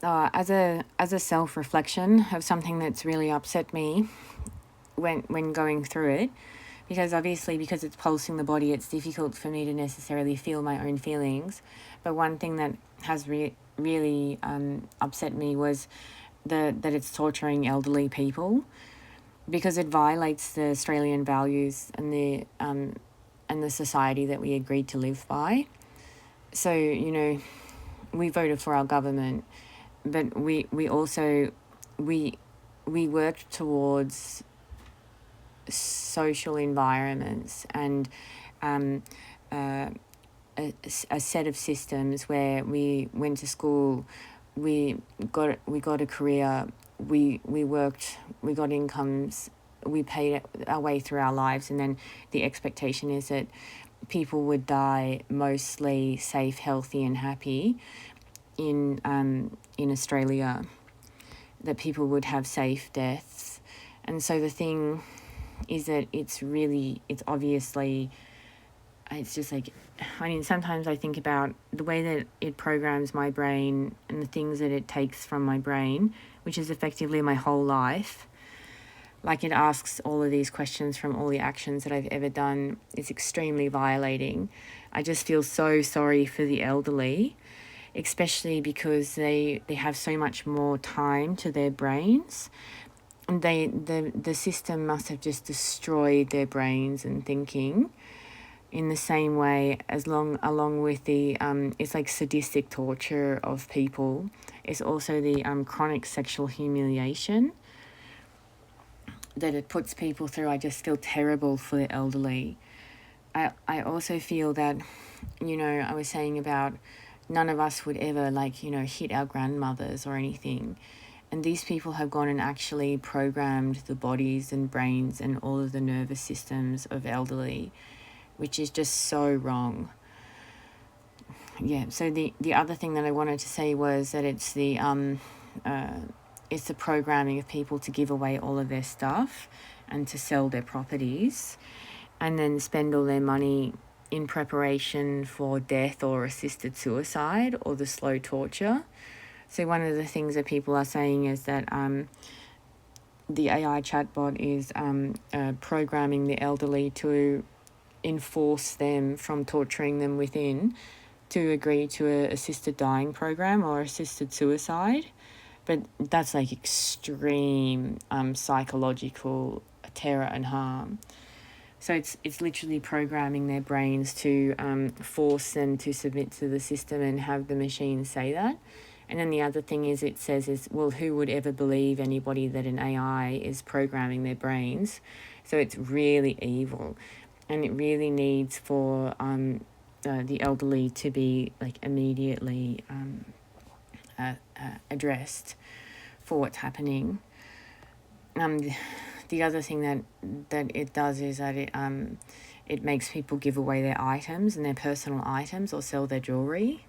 as a self-reflection of something that's really upset me when going through it, because obviously because it's pulsing the body, it's difficult for me to necessarily feel my own feelings. But one thing that has really upset me was that it's torturing elderly people, because it violates the Australian values and the society that we agreed to live by. So, we voted for our government, but we also we worked towards social environments and um, uh, a set of systems where we went to school, we got a career, we worked, we got incomes, we paid our way through our lives, and then the expectation is that people would die mostly safe, healthy, and happy in Australia. That people would have safe deaths, and so the thing is that it's obviously, it's just like, I mean, sometimes I think about the way that it programs my brain and the things that it takes from my brain, which is effectively my whole life. Like, it asks all of these questions from all the actions that I've ever done. It's extremely violating. I just feel so sorry for the elderly, especially because they have so much more time to their brains. And the system must have just destroyed their brains and thinking in the same way, along with the it's like sadistic torture of people. It's also the chronic sexual humiliation that it puts people through. I just feel terrible for the elderly. I also feel that, I was saying about none of us would ever hit our grandmothers or anything. And these people have gone and actually programmed the bodies and brains and all of the nervous systems of elderly, which is just so wrong. Yeah, so the other thing that I wanted to say was that it's the programming of people to give away all of their stuff and to sell their properties and then spend all their money in preparation for death or assisted suicide or the slow torture. So one of the things that people are saying is that the AI chatbot is programming the elderly to enforce them from torturing them within to agree to an assisted dying program or assisted suicide. But that's like extreme psychological terror and harm. So it's literally programming their brains to force them to submit to the system and have the machine say that. And then the other thing it says, well, who would ever believe anybody that an AI is programming their brains? So it's really evil. And it really needs for the elderly to be immediately addressed for what's happening. The other thing that it does is that it makes people give away their items and their personal items or sell their jewelry.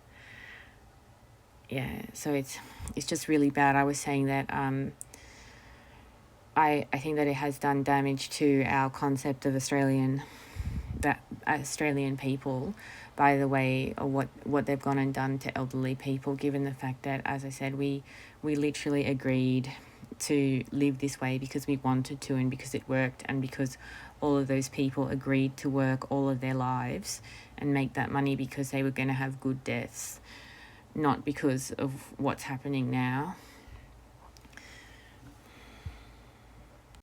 Yeah, so it's just really bad. I was saying that I think that it has done damage to our concept of Australian people by the way, or what they've gone and done to elderly people, given the fact that, as I said, we literally agreed to live this way because we wanted to and because it worked and because all of those people agreed to work all of their lives and make that money because they were going to have good deaths, not because of what's happening now.